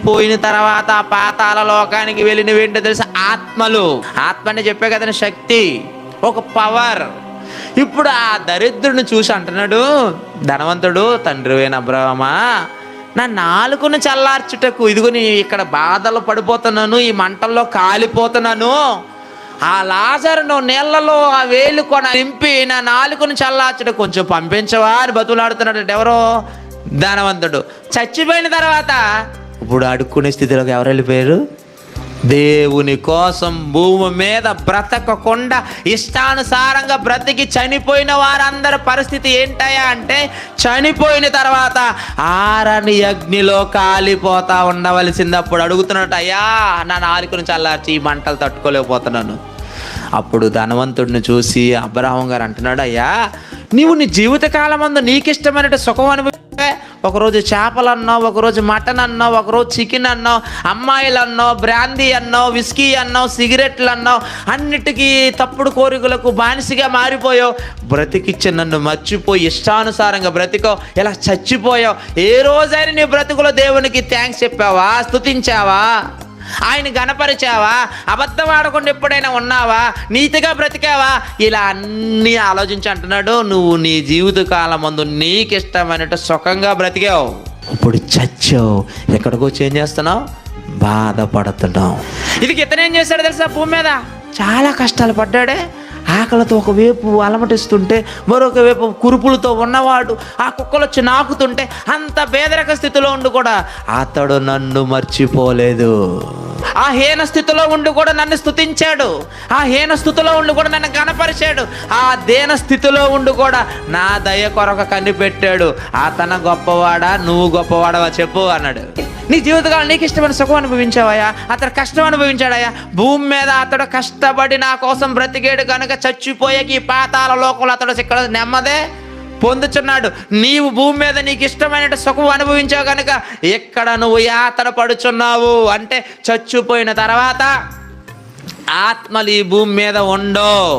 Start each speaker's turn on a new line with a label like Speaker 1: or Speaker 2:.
Speaker 1: పోయిన తర్వాత పాతాళ లోకానికి వెళ్ళిన ఏంటో తెలుసు, ఆత్మలు. ఆత్మ అంటే చెప్పే కదండి, శక్తి, ఒక పవర్. ఇప్పుడు ఆ దరిద్రుడిని చూసి అంటున్నాడు ధనవంతుడు, తండ్రి అయిన అబ్రహామా, నా నాలుకను చల్లార్చుటకు ఇదిగో నీ ఇక్కడ బాధలు పడిపోతున్నాను, ఈ మంటల్లో కాలిపోతున్నాను, ఆ లాజరును నీళ్లలో ఆ వేలు కొన నింపి నా నాలుకను చల్లార్చుటకు కొంచెం పంపించవా అని బతులాడుతున్నాడు. ఎవరో ధనవంతుడు. చచ్చిపోయిన తర్వాత ఇప్పుడు అడుక్కునే స్థితిలోకి ఎవరు వెళ్ళిపోయారు? దేవుని కోసం భూమి మీద బ్రతకకుండా ఇష్టానుసారంగా బ్రతికి చనిపోయిన వారందరి పరిస్థితి ఏంటయ్యా అంటే, చనిపోయిన తర్వాత ఆరని అగ్నిలో కాలిపోతా ఉండవలసింది. అప్పుడు అడుగుతున్నట్టు, అయ్యా నా నాలుకను చల్లార్చి ఈ మంటలు తట్టుకోలేకపోతున్నాను. అప్పుడు ధనవంతుడిని చూసి అబ్రహాం గారు అంటున్నాడు, అయ్యా నీవు నీ జీవితకాలం అందు నీకు ఇష్టమైన సుఖం అనుభవించే, ఒకరోజు చేపలు అన్నావు, ఒకరోజు మటన్ అన్నావు, ఒకరోజు చికెన్ అన్నావు, అమ్మాయిలు అన్నావు, బ్రాందీ అన్నావు, విస్కీ అన్నావు, సిగరెట్లు అన్నావు, అన్నిటికీ తప్పుడు కోరికలకు బానిసగా మారిపోయావు. బ్రతికిచ్చి నన్ను మర్చిపోయి ఇష్టానుసారంగా బ్రతికో, ఇలా చచ్చిపోయావు. ఏ రోజైనా నీ బ్రతుకులో దేవునికి థ్యాంక్స్ చెప్పావా? స్తుతించావా? ఆయన గణపరిచావా? అబద్ధం ఆడకుండా ఎప్పుడైనా ఉన్నావా? నీతిగా బ్రతికావా? ఇలా అన్నీ ఆలోచించి అంటున్నాడు, నువ్వు నీ జీవితకాలం ముందు నీకు ఇష్టమైనట్టు సుఖంగా బ్రతికావు, ఇప్పుడు చచ్చావు, ఎక్కడికో చేంజ్ చేస్తున్నావు, బాధపడుతున్నావు. ఇది ఇతను ఏం చేశాడు తెలుసా? భూమి మీద చాలా కష్టాలు పడ్డాడే. ఆకలితో ఒకవైపు అలమటిస్తుంటే, మరొక వైపు కురుపులతో ఉన్నవాడు, ఆ కుక్కలు వచ్చి నాకుతుంటే, అంత పేదరిక స్థితిలో ఉండి కూడా అతడు నన్ను మర్చిపోలేదు. ఆ హీన స్థితిలో ఉండి కూడా నన్ను స్తుతించాడు. ఆ హీన స్థితిలో ఉండి కూడా నన్ను గణపరిచాడు. ఆ దీన స్థితిలో ఉండి కూడా నా దయ కొరకు కనిపెట్టాడు. అతను గొప్పవాడా, నువ్వు గొప్పవాడవా చెప్పు అన్నాడు. నీ జీవితకాలం నీకు ఇష్టమైన సుఖం అనుభవించావయ్యా, అతడు కష్టం అనుభవించాడయ్యా. భూమి మీద అతడు కష్టపడి నా కోసం బ్రతికేడు కనుక చచ్చిపోయాక ఈ పాతాళ లోకంలో అతడు ఇక్కడ నెమ్మదే పొందుచున్నాడు. నీవు భూమి మీద నీకు ఇష్టమైన సుఖం అనుభవించావు కనుక ఇక్కడ నువ్వు యాతన పడుచున్నావు. అంటే చచ్చిపోయిన తర్వాత ఆత్మలు ఈ భూమి మీద ఉండవు.